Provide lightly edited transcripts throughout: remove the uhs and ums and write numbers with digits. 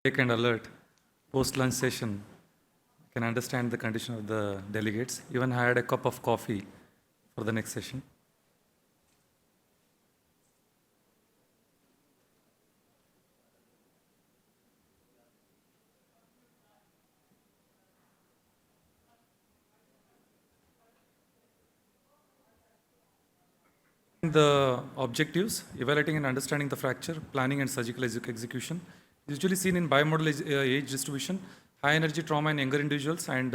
Take and alert, post-lunch session, can understand the condition of the delegates. Even I had a cup of coffee for the next session. The objectives, evaluating and understanding the fracture, planning and surgical execution, usually seen in bimodal age distribution, high energy trauma in younger individuals and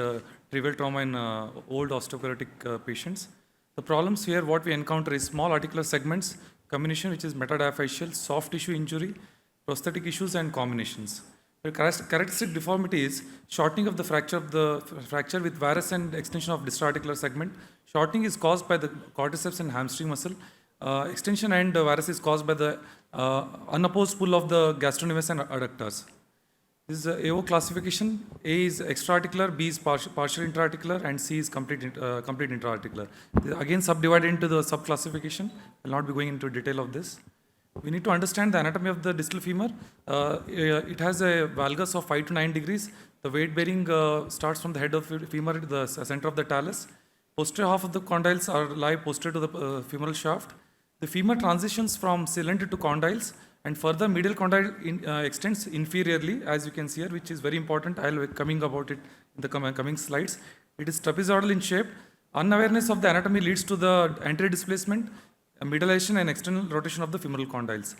trivial trauma in old osteoporotic patients. The problems here, what we encounter is small articular segments, comminution which is metadiaphyseal, soft tissue injury, prosthetic issues and combinations. The characteristic deformity is shortening of the fracture with varus and extension of distal articular segment. Shortening is caused by the quadriceps and hamstring muscle. Extension and varus is caused by the unopposed pull of the gastrocnemius and adductors. This is AO classification. A is extra-articular, B is partial intra-articular, and C is complete intra-articular. Again subdivided into the sub-classification. I will not be going into detail of this. We need to understand the anatomy of the distal femur. It has a valgus of 5 to 9 degrees. The weight bearing starts from the head of the femur to the center of the talus. Posterior half of the condyles lie posterior to the femoral shaft. The femur transitions from cylinder to condyles, and further medial condyle extends inferiorly, as you can see here, which is very important. I will be coming about it in the coming slides. It is trapezoidal in shape. Unawareness of the anatomy leads to the anterior displacement, medialization and external rotation of the femoral condyles.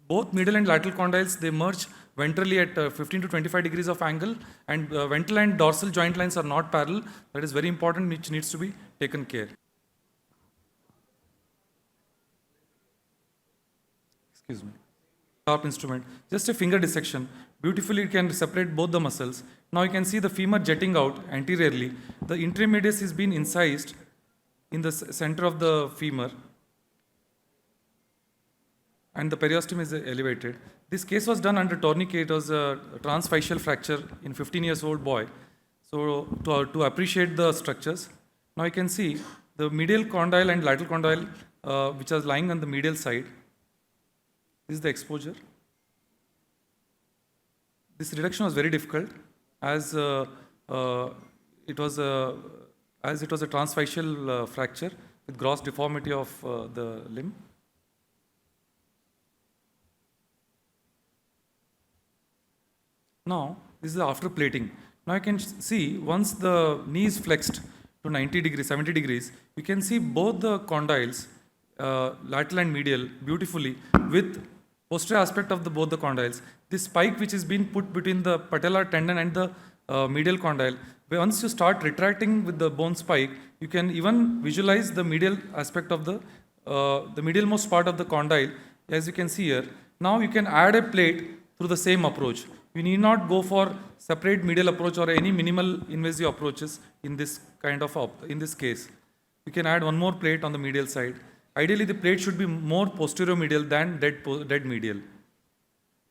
Both medial and lateral condyles, they merge ventrally at 15 to 25 degrees of angle, and ventral and dorsal joint lines are not parallel. That is very important, which needs to be taken care. Excuse me. Sharp instrument, just a finger dissection. Beautifully, it can separate both the muscles. Now you can see the femur jetting out anteriorly. The intermedius is being incised in the center of the femur, and the periosteum is elevated. This case was done under tourniquet. It was a transfacial fracture in 15-year-old boy. So to appreciate the structures, now you can see the medial condyle and lateral condyle, which is lying on the medial side. This is the exposure. This reduction was very difficult as it was a transfacial fracture with gross deformity of the limb. Now, this is after plating. Now you can see once the knee is flexed to 90 degrees, 70 degrees, you can see both the condyles, lateral and medial, beautifully with posterior aspect of both the condyles. This spike which is being put between the patellar tendon and the medial condyle, once you start retracting with the bone spike, you can even visualize the medial aspect of the medialmost part of the condyle, as you can see here. Now you can add a plate through the same approach. You need not go for separate medial approach or any minimal invasive approaches in this case. You can add one more plate on the medial side. Ideally, the plate should be more posterior medial than dead medial.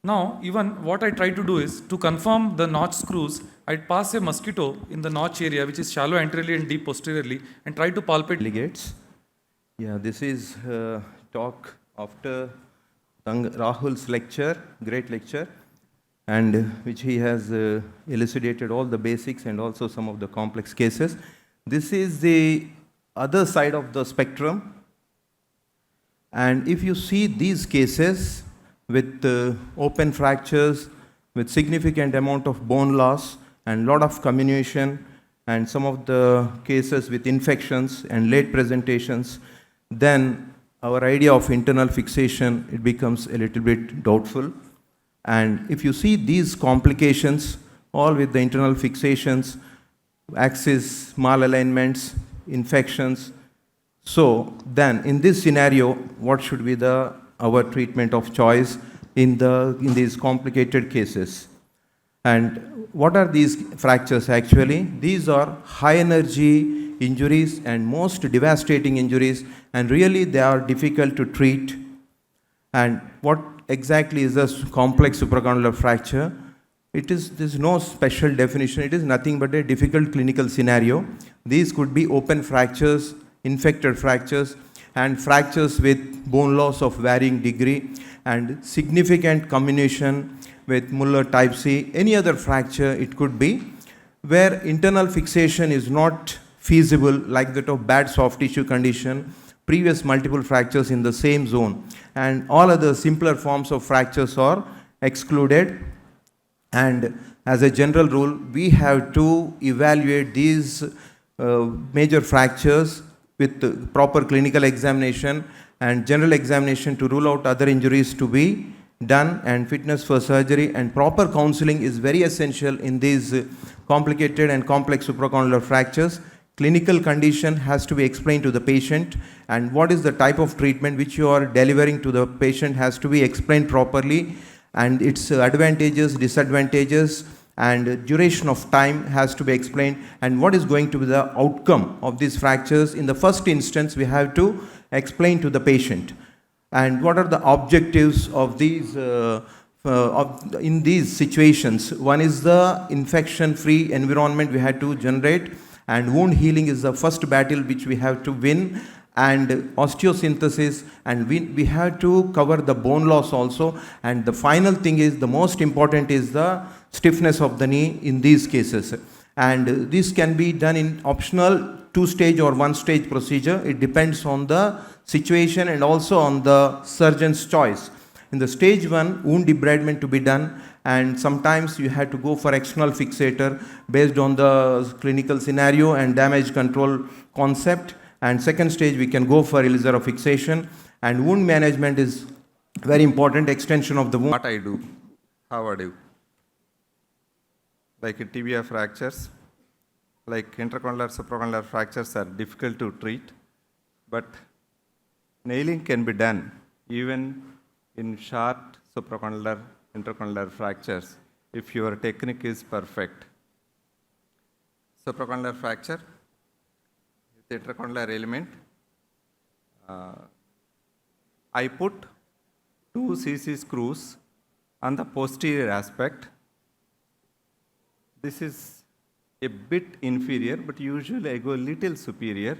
Now, even what I try to do is, to confirm the notch screws, I pass a mosquito in the notch area, which is shallow anteriorly and deep posteriorly, and try to palpate. Delegates. Yeah, this is talk after Rahul's lecture, great lecture, and which he has elucidated all the basics and also some of the complex cases. This is the other side of the spectrum. And if you see these cases with open fractures, with significant amount of bone loss and lot of comminution, and some of the cases with infections and late presentations, then our idea of internal fixation, it becomes a little bit doubtful. And if you see these complications, all with the internal fixations, axis malalignments, infections, so then in this scenario, what should be our treatment of choice in these complicated cases? And what are these fractures actually? These are high energy injuries and most devastating injuries, and really they are difficult to treat. And what exactly is a complex supracondylar fracture? There's no special definition. It is nothing but a difficult clinical scenario. These could be open fractures, infected fractures, and fractures with bone loss of varying degree and significant comminution with Muller type C, any other fracture it could be, where internal fixation is not feasible, like that of bad soft tissue condition, previous multiple fractures in the same zone, and all other simpler forms of fractures are excluded. And as a general rule, we have to evaluate these major fractures with proper clinical examination and general examination to rule out other injuries to be done, and fitness for surgery and proper counseling is very essential in these complicated and complex supracondylar fractures. Clinical condition has to be explained to the patient, and what is the type of treatment which you are delivering to the patient has to be explained properly, and its advantages, disadvantages, and duration of time has to be explained, and what is going to be the outcome of these fractures. In the first instance, we have to explain to the patient, and what are the objectives of these in these situations. One is the infection-free environment we had to generate, and wound healing is the first battle which we have to win, and osteosynthesis, and we have to cover the bone loss also, and the final thing is, the most important is the stiffness of the knee in these cases. And this can be done in optional 2-stage or 1-stage procedure. It depends on the situation and also on the surgeon's choice. In the stage 1, wound debridement to be done, and sometimes you have to go for external fixator based on the clinical scenario and damage control concept. And second stage, we can go for Elizarov fixation, and wound management is very important, extension of the wound. What I do, how I do. Like tibia fractures, like intercondylar, supracondylar fractures are difficult to treat, but nailing can be done even in short supracondylar, intercondylar fractures if your technique is perfect. Supracondylar fracture with intercondylar element. I put 2 cc screws on the posterior aspect. This is a bit inferior, but usually I go a little superior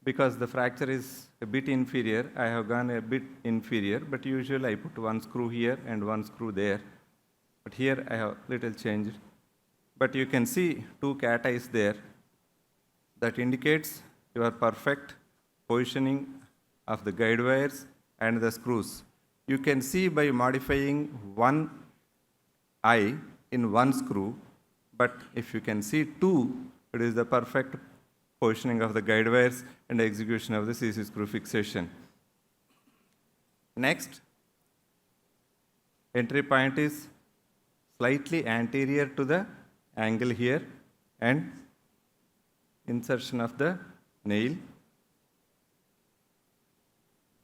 because the fracture is a bit inferior. I have gone a bit inferior, but usually I put 1 screw here and 1 screw there. But here I have little changed. But you can see 2 cat eyes there. That indicates your perfect positioning of the guide wires and the screws. You can see by modifying 1 eye in 1 screw, but if you can see 2, it is the perfect positioning of the guide wires and execution of the CC screw fixation. Next, entry point is slightly anterior to the angle here, and insertion of the nail.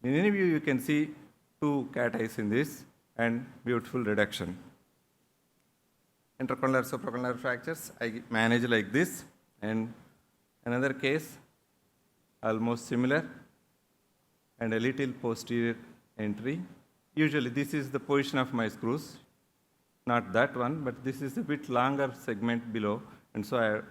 In any view, you can see 2 cat eyes in this and beautiful reduction. Intercondylar, supracondylar fractures, I manage like this, and another case almost similar, and a little posterior entry. Usually this is the position of my screws, not that one, but this is a bit longer segment below, and so I have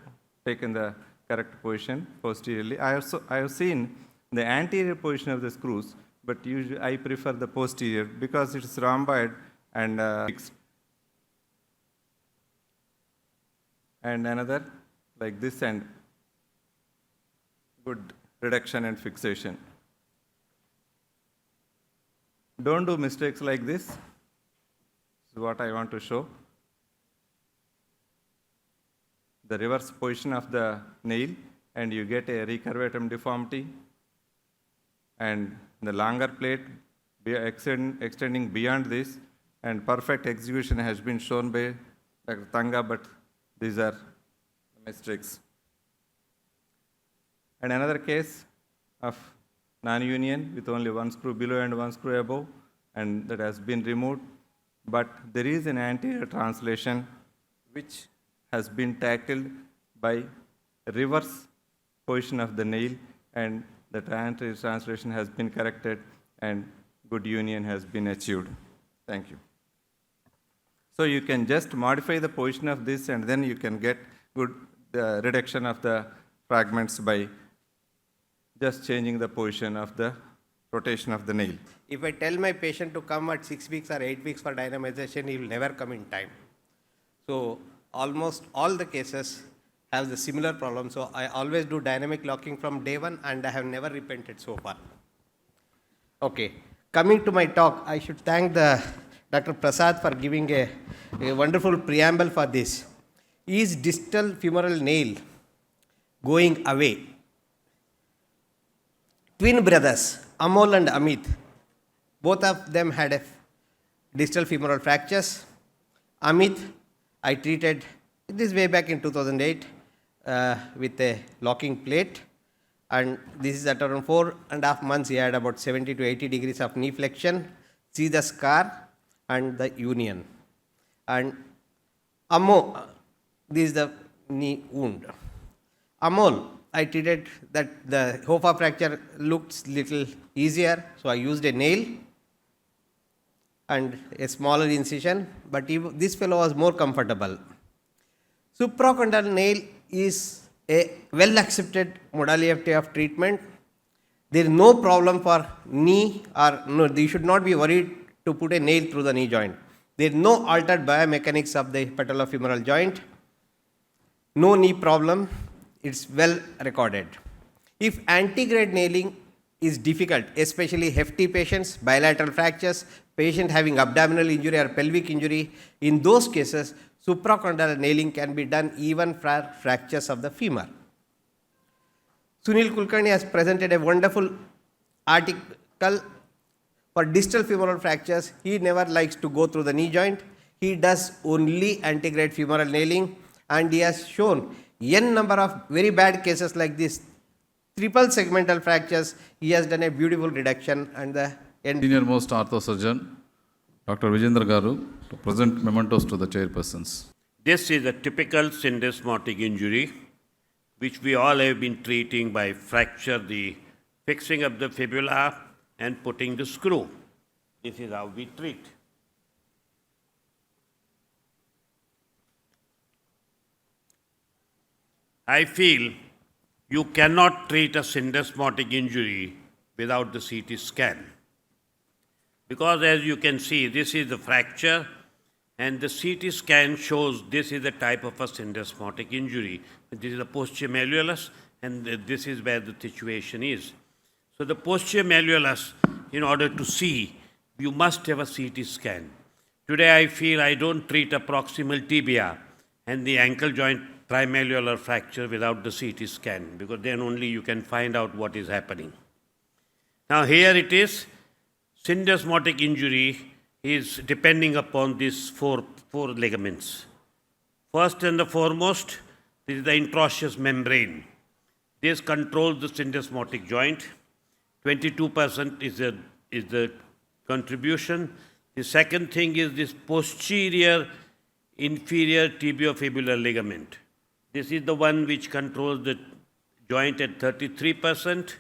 taken the correct position posteriorly. I have seen the anterior position of the screws, but usually I prefer the posterior because it is rhomboid and fixed. And another like this, and good reduction and fixation. Don't do mistakes like this. This is what I want to show. The reverse position of the nail, and you get a recurvatum deformity, and the longer plate extending beyond this, and perfect execution has been shown by Dr. Tanga, but these are mistakes. And another case of non-union with only 1 screw below and 1 screw above, and that has been removed. But there is an anterior translation which has been tackled by reverse position of the nail, and the anterior translation has been corrected and good union has been achieved. Thank you. So you can just modify the position of this, and then you can get good reduction of the fragments by just changing the position of the rotation of the nail. If I tell my patient to come at 6 weeks or 8 weeks for dynamization, he will never come in time. So almost all the cases have the similar problem. So I always do dynamic locking from day one, and I have never repented so far. Okay, coming to my talk, I should thank Dr. Prasad for giving a wonderful preamble for this. Is distal femoral nail going away? Twin brothers, Amol and Amit, both of them had distal femoral fractures. Amit, I treated this way back in 2008 with a locking plate, and this is at around 4.5 months. He had about 70 to 80 degrees of knee flexion. See the scar and the union. And this is the knee wound. Amol, I treated that the Hoffa fracture looked little easier, so I used a nail and a smaller incision, but this fellow was more comfortable. Supracondylar nail is a well accepted modality of treatment. There is no problem for knee, or no, you should not be worried to put a nail through the knee joint. There is no altered biomechanics of the patellofemoral joint. No knee problem. It's well recorded. If antegrade nailing is difficult, especially hefty patients, bilateral fractures, patient having abdominal injury or pelvic injury, in those cases, supracondylar nailing can be done even for fractures of the femur. Sunil Kulkarni has presented a wonderful article for distal femoral fractures. He never likes to go through the knee joint. He does only antegrade femoral nailing, and he has shown n number of very bad cases like this, triple segmental fractures. He has done a beautiful reduction, and the end. Senior most orthosurgeon, Dr. Vijendra Garu, to present mementos to the chairpersons. This is a typical syndesmotic injury, which we all have been treating by fracture, the fixing of the fibula and putting the screw. This is how we treat. I feel you cannot treat a syndesmotic injury without the CT scan. Because as you can see, this is the fracture, and the CT scan shows this is the type of a syndesmotic injury. This is the posterior malleolus, and this is where the situation is. So the posterior malleolus, in order to see, you must have a CT scan. Today I feel I don't treat a proximal tibia and the ankle joint trimalleolar fracture without the CT scan, because then only you can find out what is happening. Now here it is, syndesmotic injury is depending upon these four ligaments. First and the foremost, this is the interosseous membrane. This controls the syndesmotic joint. 22% is the contribution. The second thing is this posterior inferior tibiofibular ligament. This is the one which controls the joint at 33%.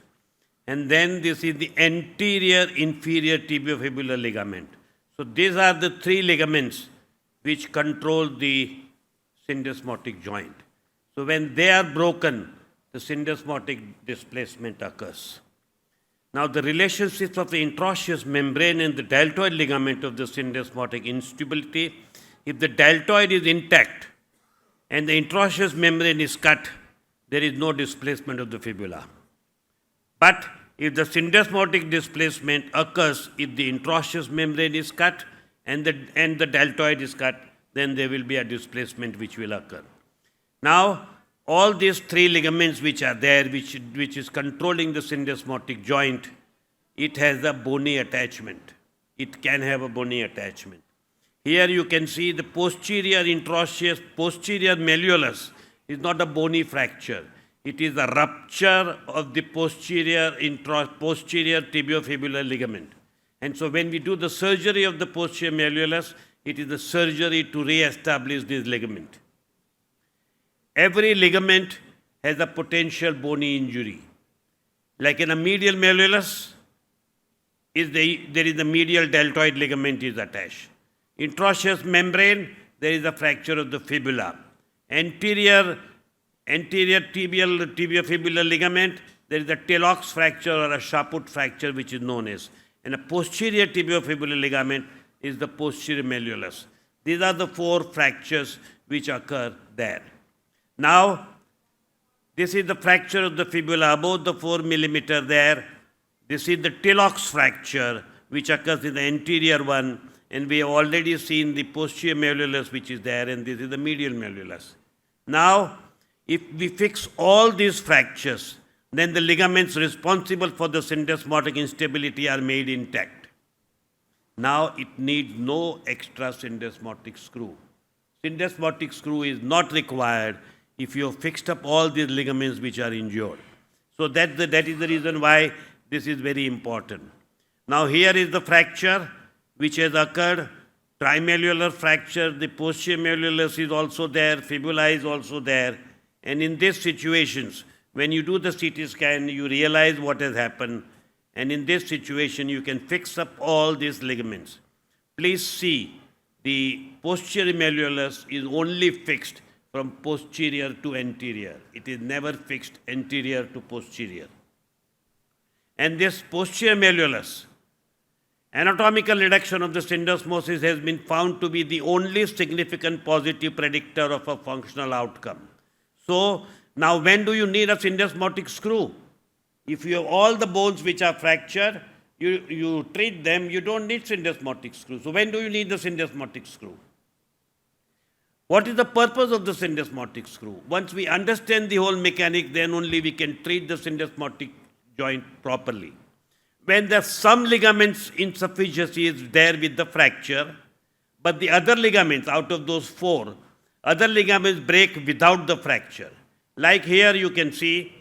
And then this is the anterior inferior tibiofibular ligament. So these are the three ligaments which control the syndesmotic joint. So when they are broken, the syndesmotic displacement occurs. Now the relationships of the interosseous membrane and the deltoid ligament of the syndesmotic instability, if the deltoid is intact and the interosseous membrane is cut, there is no displacement of the fibula. But if the syndesmotic displacement occurs if the interosseous membrane is cut and the deltoid is cut, then there will be a displacement which will occur. Now, all these three ligaments which are there, which is controlling the syndesmotic joint, it has a bony attachment. It can have a bony attachment. Here you can see the posterior interosseous, posterior malleolus is not a bony fracture. It is a rupture of the posterior tibiofibular ligament. And so when we do the surgery of the posterior malleolus, it is the surgery to re-establish this ligament. Every ligament has a potential bony injury. Like in a medial malleolus, there is a medial deltoid ligament is attached. Interosseous membrane, there is a fracture of the fibula. Anterior tibiofibular ligament, there is a Tellox fracture or a Shaput fracture, which is known as. And a posterior tibiofibular ligament is the posterior malleolus. These are the 4 fractures which occur there. Now, this is the fracture of the fibula above the 4 millimeter there. This is the Tellox fracture, which occurs in the anterior one. And we have already seen the posterior malleolus, which is there, and this is the medial malleolus. Now, if we fix all these fractures, then the ligaments responsible for the syndesmotic instability are made intact. Now, it needs no extra syndesmotic screw. Syndesmotic screw is not required if you have fixed up all these ligaments which are injured. So that is the reason why this is very important. Now, here is the fracture which has occurred, trimalleolar fracture, the posterior malleolus is also there, fibula is also there. And in these situations, when you do the CT scan, you realize what has happened. And in this situation, you can fix up all these ligaments. Please see, the posterior malleolus is only fixed from posterior to anterior. It is never fixed anterior to posterior. And this posterior malleolus, anatomical reduction of the syndesmosis has been found to be the only significant positive predictor of a functional outcome. So, now when do you need a syndesmotic screw? If you have all the bones which are fractured, you treat them, you don't need syndesmotic screw. So when do you need the syndesmotic screw? What is the purpose of the syndesmotic screw? Once we understand the whole mechanics, then only we can treat the syndesmotic joint properly. When there's some ligaments insufficiency is there with the fracture, but the other ligaments, out of those 4, other ligaments break without the fracture. Like here you can see,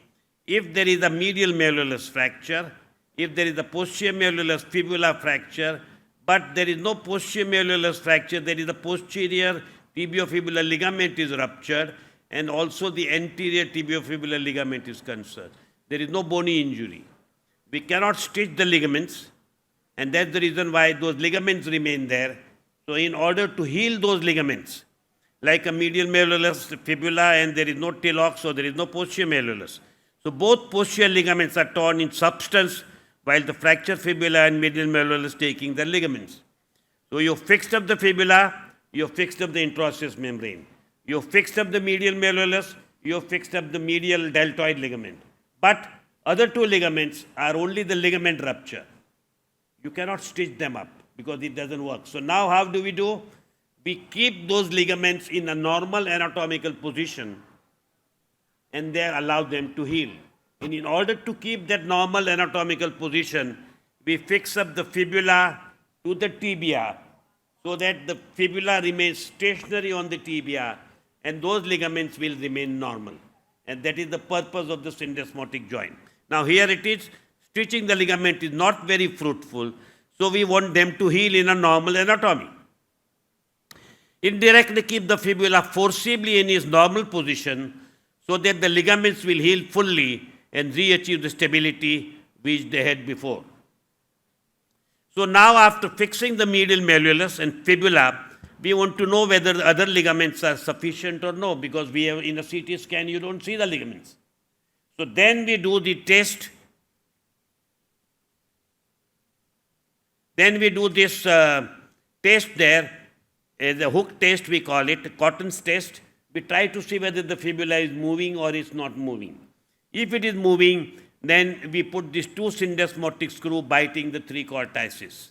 if there is a medial malleolus fracture, if there is a posterior malleolus fibula fracture, but there is no posterior malleolus fracture, there is a posterior tibiofibular ligament is ruptured, and also the anterior tibiofibular ligament is concerned. There is no bony injury. We cannot stitch the ligaments, and that's the reason why those ligaments remain there. So in order to heal those ligaments, like a medial malleolus fibula, and there is no Tellox, so there is no posterior malleolus. So both posterior ligaments are torn in substance, while the fractured fibula and medial malleolus taking the ligaments. So you fixed up the fibula, you fixed up the interosseous membrane. You fixed up the medial malleolus, you fixed up the medial deltoid ligament. But other 2 ligaments are only the ligament rupture. You cannot stitch them up because it doesn't work. So now how do? We keep those ligaments in a normal anatomical position and they allow them to heal. And in order to keep that normal anatomical position, we fix up the fibula to the tibia so that the fibula remains stationary on the tibia and those ligaments will remain normal. And that is the purpose of the syndesmotic joint. Now here it is, stitching the ligament is not very fruitful, so we want them to heal in a normal anatomy. Indirectly keep the fibula forcibly in its normal position so that the ligaments will heal fully and re-achieve the stability which they had before. So now after fixing the medial malleolus and fibula, we want to know whether the other ligaments are sufficient or no, because we have in a CT scan you don't see the ligaments. So then we do the test. Then we do this test there, the hook test we call it, Cotton's test. We try to see whether the fibula is moving or it's not moving. If it is moving, then we put these 2 syndesmotic screw biting the 3 cortices.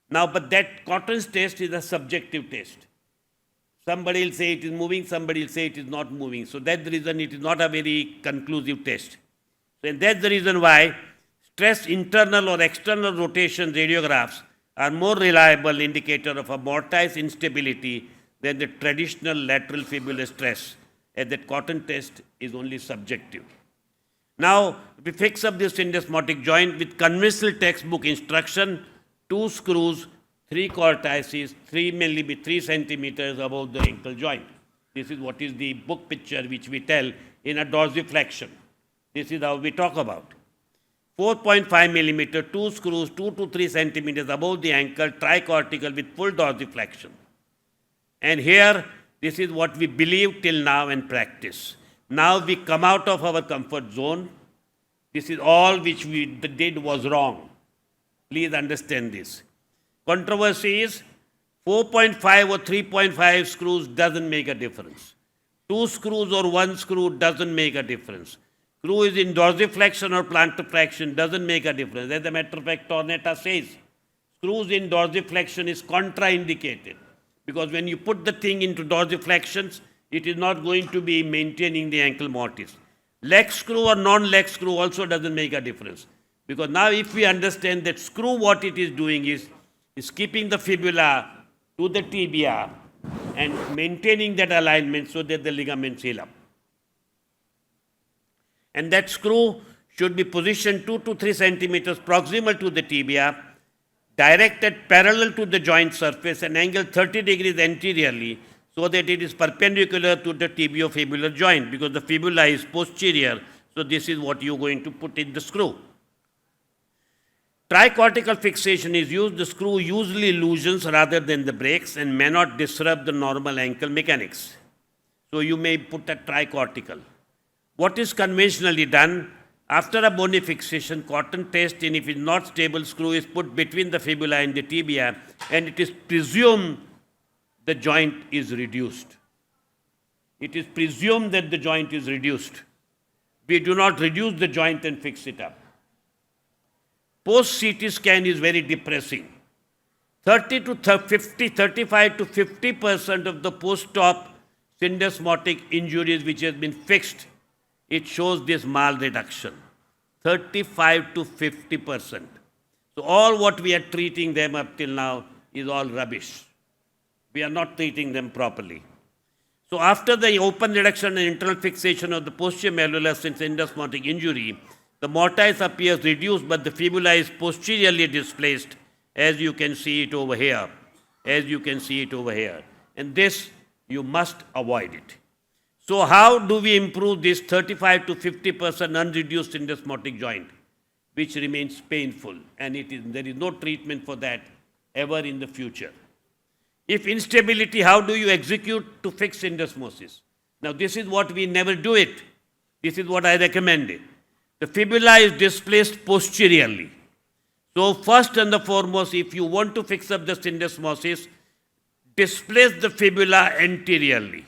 Now, but that Cotton's test is a subjective test. Somebody will say it is moving, somebody will say it is not moving. So that's the reason it is not a very conclusive test. So and that's the reason why stress internal or external rotation radiographs are more reliable indicator of a mortise instability than the traditional lateral fibular stress, as that Cotton test is only subjective. Now, we fix up this syndesmotic joint with conventional textbook instruction, 2 screws, 3 cortices, 3 centimeters above the ankle joint. This is what is the book picture which we tell in a dorsiflexion. This is how we talk about. 4.5 millimeter, 2 screws, 2 to 3 centimeters above the ankle, tricortical with full dorsiflexion. And here, this is what we believe till now and practice. Now we come out of our comfort zone. This is all which we did was wrong. Please understand this. Controversy is 4.5 or 3.5 screws doesn't make a difference. 2 screws or 1 screw doesn't make a difference. Screw is in dorsiflexion or plantarflexion doesn't make a difference. As a matter of fact, Tornetta says, screws in dorsiflexion is contraindicated because when you put the thing into dorsiflexions, it is not going to be maintaining the ankle mortise. Leg screw or non-leg screw also doesn't make a difference. Because now if we understand that screw what it is doing is keeping the fibula to the tibia and maintaining that alignment so that the ligaments heal up. And that screw should be positioned 2 to 3 centimeters proximal to the tibia, directed parallel to the joint surface and angled 30 degrees anteriorly so that it is perpendicular to the tibiofibular joint because the fibula is posterior. So this is what you're going to put in the screw. Tricortical fixation is used. The screw usually loosens rather than the breaks and may not disrupt the normal ankle mechanics. So you may put a tricortical. What is conventionally done? After a bony fixation, cotton test in if it is not stable screw is put between the fibula and the tibia and it is presumed the joint is reduced. It is presumed that the joint is reduced. We do not reduce the joint and fix it up. Post-CT scan is very depressing. 35 to 50% of the post-op syndesmotic injuries which has been fixed, it shows this mal reduction. 35 to 50%. So all what we are treating them up till now is all rubbish. We are not treating them properly. So after the open reduction and internal fixation of the posterior malleolus syndesmotic injury, the mortise appears reduced, but the fibula is posteriorly displaced, as you can see it over here. As you can see it over here. And this, you must avoid it. So how do we improve this 35 to 50% unreduced syndesmotic joint, which remains painful, and there is no treatment for that ever in the future. If instability, how do you execute to fix syndesmosis? Now this is what we never do it. This is what I recommend. The fibula is displaced posteriorly. So first and the foremost, if you want to fix up the syndesmosis, displace the fibula anteriorly.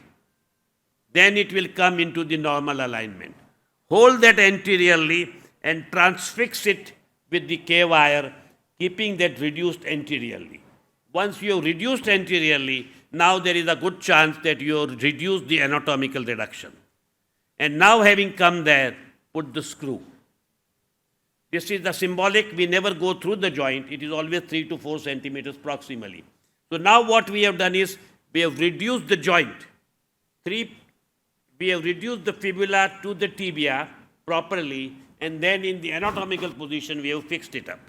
Then it will come into the normal alignment. Hold that anteriorly and transfix it with the K-wire, keeping that reduced anteriorly. Once you have reduced anteriorly, now there is a good chance that you have reduced the anatomical reduction. And now having come there, put the screw. This is the symbolic. We never go through the joint. It is always 3 to 4 centimeters proximally. So now what we have done is we have reduced the joint. We have reduced the fibula to the tibia properly, and then in the anatomical position we have fixed it up.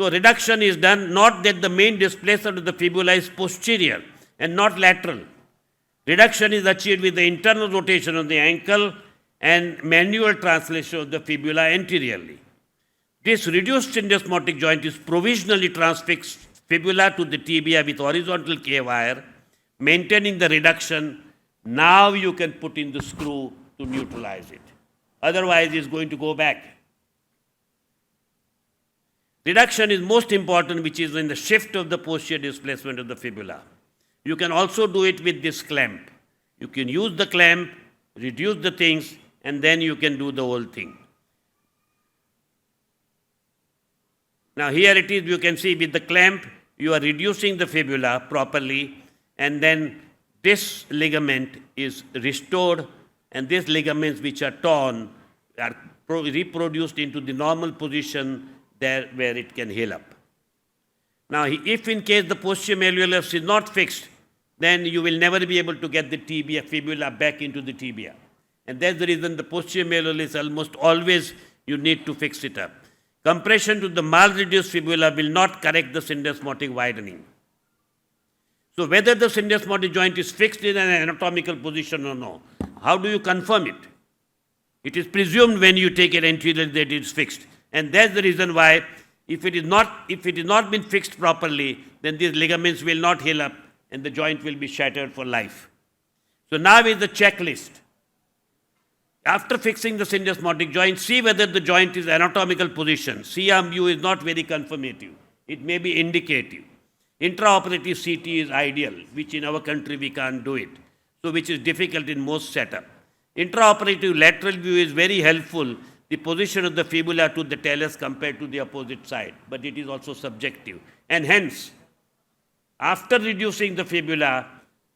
So reduction is done, not that the main displacement of the fibula is posterior and not lateral. Reduction is achieved with the internal rotation of the ankle and manual translation of the fibula anteriorly. This reduced syndesmotic joint is provisionally transfixed fibula to the tibia with horizontal K-wire, maintaining the reduction. Now you can put in the screw to neutralize it. Otherwise, it's going to go back. Reduction is most important, which is in the shift of the posterior displacement of the fibula. You can also do it with this clamp. You can use the clamp, reduce the things, and then you can do the whole thing. Now here it is, you can see with the clamp, you are reducing the fibula properly, and then this ligament is restored, and these ligaments which are torn are reproduced into the normal position there where it can heal up. Now, if in case the posterior malleolus is not fixed, then you will never be able to get the tibia fibula back into the tibia. And that's the reason the posterior malleolus almost always you need to fix it up. Compression to the mal-reduced fibula will not correct the syndesmotic widening. So whether the syndesmotic joint is fixed in an anatomical position or no, how do you confirm it? It is presumed when you take it anteriorly that it is fixed. And that's the reason why if it is not been fixed properly, then these ligaments will not heal up and the joint will be shattered for life. So now is the checklist. After fixing the syndesmotic joint, see whether the joint is anatomical position. CMU is not very confirmative. It may be indicative. Intraoperative CT is ideal, which in our country we can't do it. So which is difficult in most setup. Intraoperative lateral view is very helpful, the position of the fibula to the talus compared to the opposite side, but it is also subjective. And hence, after reducing the fibula,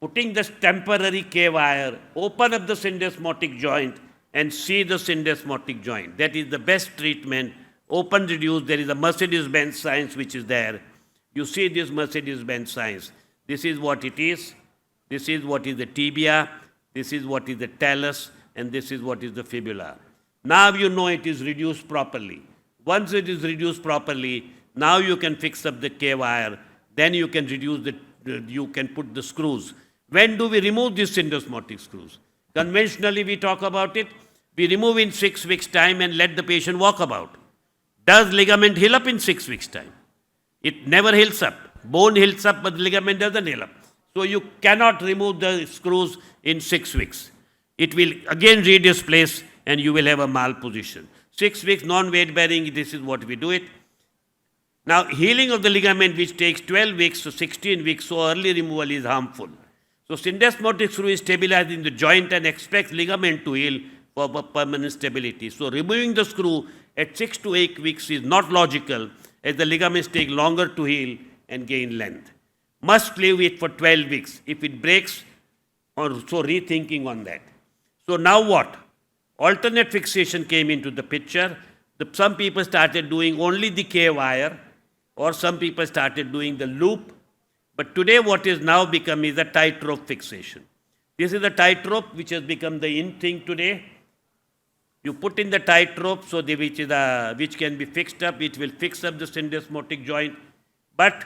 putting this temporary K-wire, open up the syndesmotic joint and see the syndesmotic joint. That is the best treatment. Open, reduce, there is a Mercedes-Benz signs which is there. You see this Mercedes-Benz signs. This is what it is. This is what is the tibia. This is what is the talus. And this is what is the fibula. Now you know it is reduced properly. Once it is reduced properly, now you can fix up the K-wire. Then you can reduce you can put the screws. When do we remove these syndesmotic screws? Conventionally, we talk about it. We remove in 6 weeks' time and let the patient walk about. Does ligament heal up in 6 weeks' time? It never heals up. Bone heals up, but the ligament doesn't heal up. So you cannot remove the screws in 6 weeks. It will again redisplace and you will have a malposition. 6 weeks non-weight bearing, this is what we do it. Now, healing of the ligament, which takes 12 weeks to 16 weeks, so early removal is harmful. So syndesmotic screw is stabilizing the joint and expects ligament to heal for permanent stability. So removing the screw at 6 to 8 weeks is not logical, as the ligaments take longer to heal and gain length. Must leave it for 12 weeks. If it breaks, or so rethinking on that. So now what? Alternate fixation came into the picture. Some people started doing only the K-wire, or some people started doing the loop. But today what is now become is a tightrope fixation. This is a tightrope which has become the in thing today. You put in the tightrope, so which can be fixed up, it will fix up the syndesmotic joint. But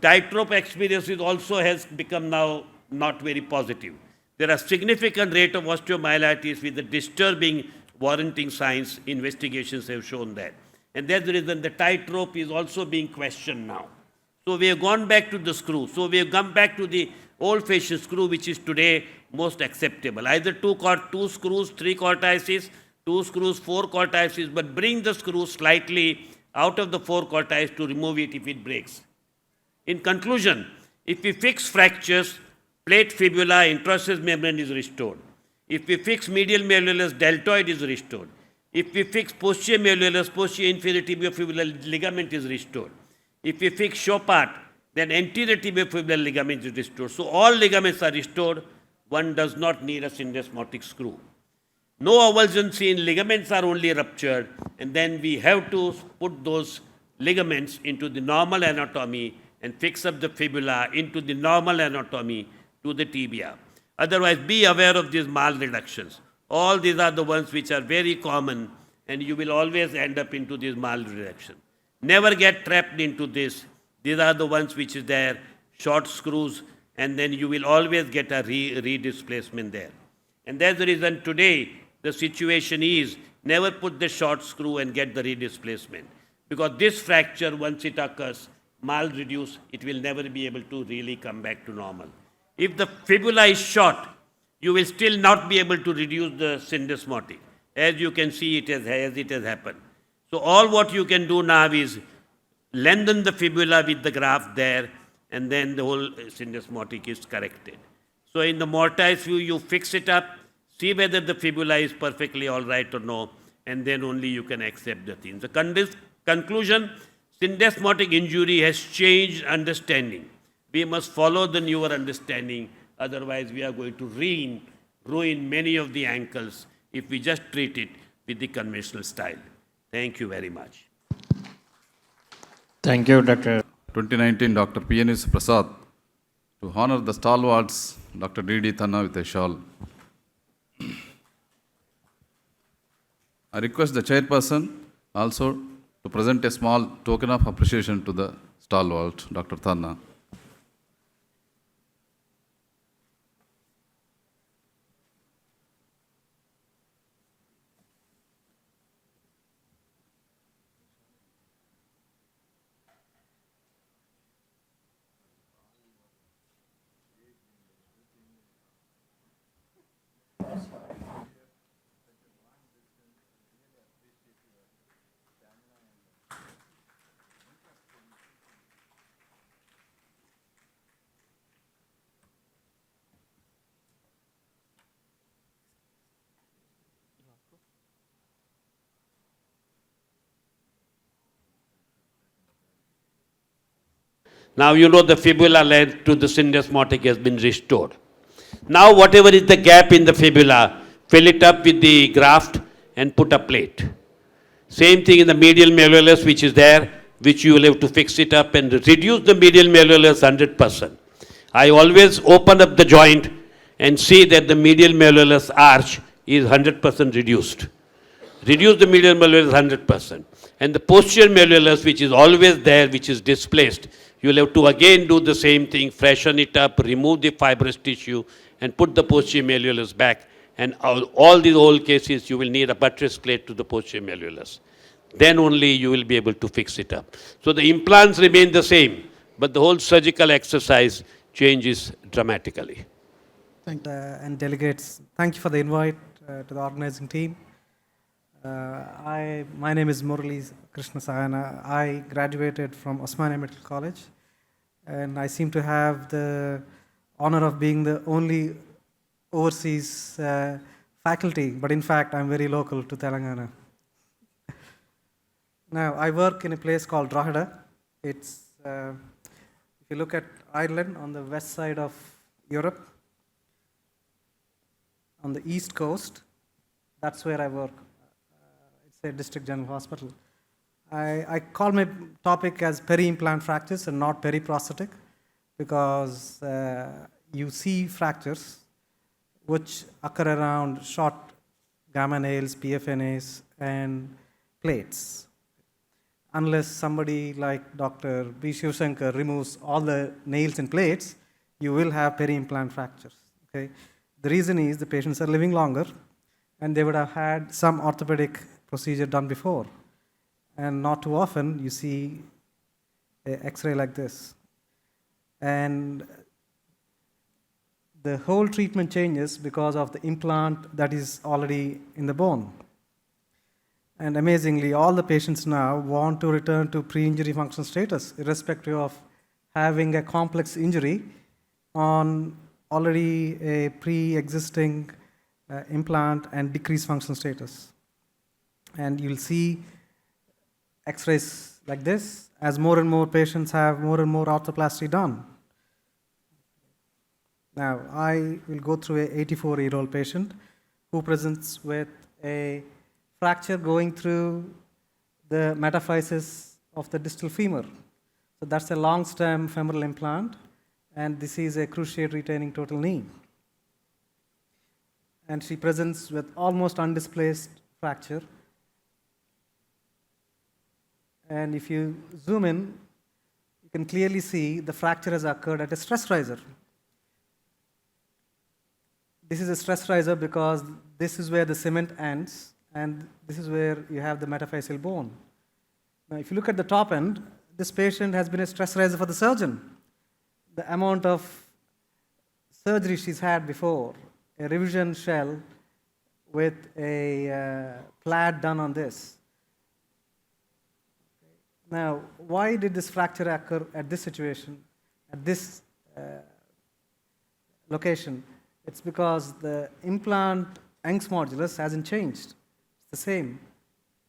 tightrope experience also has become now not very positive. There are significant rate of osteomyelitis with the disturbing warranting signs. Investigations have shown that. And that's the reason the tightrope is also being questioned now. So we have gone back to the screw. So we have come back to the old-fashioned screw, which is today most acceptable. Either two screws, 3 cortices, 2 screws, 4 cortices, but bring the screw slightly out of the 4 cortices to remove it if it breaks. In conclusion, if we fix fractures, plate fibula, interosseous membrane is restored. If we fix medial malleolus, deltoid is restored. If we fix posterior malleolus, posterior inferior tibiofibular ligament is restored. If we fix Chopart, then anterior tibiofibular ligament is restored. So all ligaments are restored. One does not need a syndesmotic screw. No avulsion seen, ligaments are only ruptured, and then we have to put those ligaments into the normal anatomy and fix up the fibula into the normal anatomy to the tibia. Otherwise, be aware of these malreductions. All these are the ones which are very common, and you will always end up into this malreduction. Never get trapped into this. These are the ones which is there, short screws, and then you will always get a redisplacement there. And that's the reason today the situation is never put the short screw and get the redisplacement. Because this fracture, once it occurs, malreduced, it will never be able to really come back to normal. If the fibula is short, you will still not be able to reduce the syndesmotic. As you can see, it has happened. So all what you can do now is lengthen the fibula with the graft there, and then the whole syndesmotic is corrected. So in the mortise view, you fix it up, see whether the fibula is perfectly all right or no, and then only you can accept the thing. The conclusion, syndesmotic injury has changed understanding. We must follow the newer understanding, otherwise we are going to ruin many of the ankles if we just treat it with the conventional style. Thank you very much. Thank you, Dr. 2019 Dr. P.N.S. Prasad to honor the stalwarts Dr. D.D. Thanna with a shawl. I request the chairperson also to present a small token of appreciation to the stalwart Dr. Thanna. Now you know the fibula length to the syndesmotic has been restored. Now whatever is the gap in the fibula, fill it up with the graft and put a plate. Same thing in the medial malleolus which is there, which you will have to fix it up and reduce the medial malleolus 100%. I always open up the joint and see that the medial malleolus arch is 100% reduced. Reduce the medial malleolus 100%. And the posterior malleolus, which is always there, which is displaced, you will have to again do the same thing, freshen it up, remove the fibrous tissue, and put the posterior malleolus back. And all these old cases, you will need a buttress plate to the posterior malleolus. Then only you will be able to fix it up. So the implants remain the same, but the whole surgical exercise changes dramatically. And delegates, thank you for the invite to the organizing team. My name is Murali Krishna Sayana. I graduated from Osmania Medical College, and I seem to have the honor of being the only overseas faculty, but in fact, I'm very local to Telangana. Now, I work in a place called Drogheda. It's, if you look at Ireland on the west side of Europe, on the east coast, that's where I work. It's a district general hospital. I call my topic as peri-implant fractures and not peri-prosthetic because you see fractures which occur around short gamma nails, PFNAs, and plates. Unless somebody like Dr. B. Shivshankar removes all the nails and plates, you will have peri-implant fractures. Okay? The reason is the patients are living longer and they would have had some orthopedic procedure done before. And not too often you see an X-ray like this. And the whole treatment changes because of the implant that is already in the bone. And amazingly, all the patients now want to return to pre-injury function status, irrespective of having a complex injury on already a pre-existing implant and decreased function status. And you'll see X-rays like this as more and more patients have more and more arthroplasty done. Now, I will go through a 84-year-old patient who presents with a fracture going through the metaphysis of the distal femur. So that's a long stem femoral implant, and this is a cruciate retaining total knee. And she presents with almost undisplaced fracture. And if you zoom in, you can clearly see the fracture has occurred at a stress riser. This is a stress riser because this is where the cement ends, and this is where you have the metaphyseal bone. Now, if you look at the top end, this patient has been a stress riser for the surgeon. The amount of surgery she's had before, a revision shell with a plaid done on this. Now, why did this fracture occur at this situation, at this location? It's because the implant Young's modulus hasn't changed. It's the same.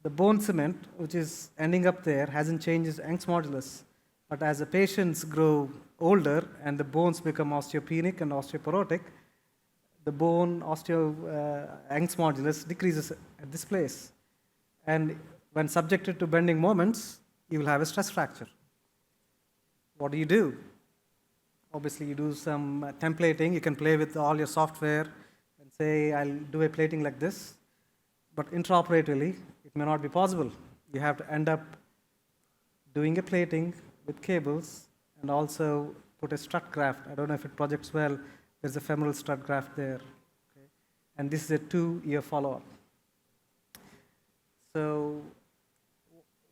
The bone cement, which is ending up there, hasn't changed its Young's modulus. But as the patients grow older and the bones become osteopenic and osteoporotic, the bone Young's modulus decreases at this place. And when subjected to bending moments, you will have a stress fracture. What do? Obviously, you do some templating. You can play with all your software and say, I'll do a plating like this. But intraoperatively, it may not be possible. You have to end up doing a plating with cables and also put a strut graft. I don't know if it projects well. There's a femoral strut graft there. Okay? And this is a 2-year follow-up. So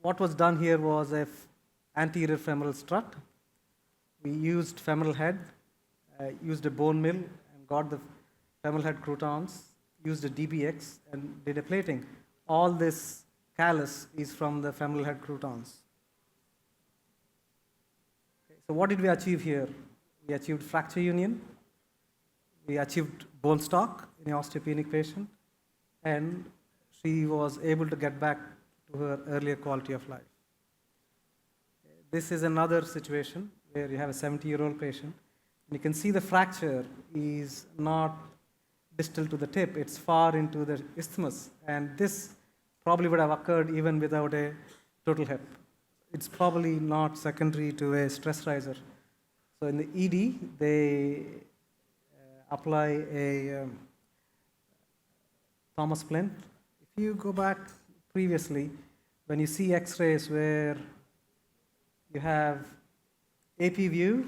what was done here was an anterior femoral strut. We used femoral head, used a bone mill, and got the femoral head croutons, used a DBX, and did a plating. All this callus is from the femoral head croutons. Okay, so what did we achieve here? We achieved fracture union. We achieved bone stock in an osteopenic patient, and she was able to get back to her earlier quality of life. This is another situation where you have a 70-year-old patient. And you can see the fracture is not distal to the tip, it's far into the isthmus. And this probably would have occurred even without a total hip. It's probably not secondary to a stress riser. So in the ED, they apply a Thomas splint. If you go back previously, when you see X-rays where you have AP view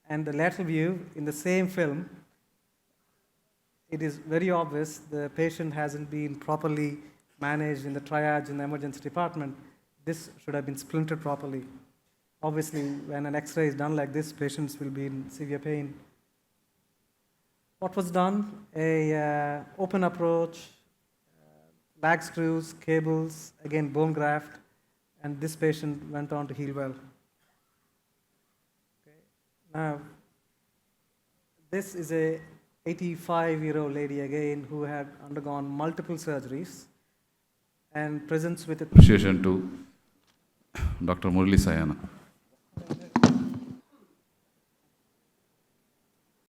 and the lateral view in the same film, it is very obvious the patient hasn't been properly managed in the triage in the emergency department. This should have been splinted properly. Obviously, when an X-ray is done like this, patients will be in severe pain. What was done? A open approach, lag screws, cables, again bone graft, and this patient went on to heal well. Okay. Now, this is a 85-year-old lady again who had undergone multiple surgeries and presents with a Appreciation to Dr. Murali Sayana.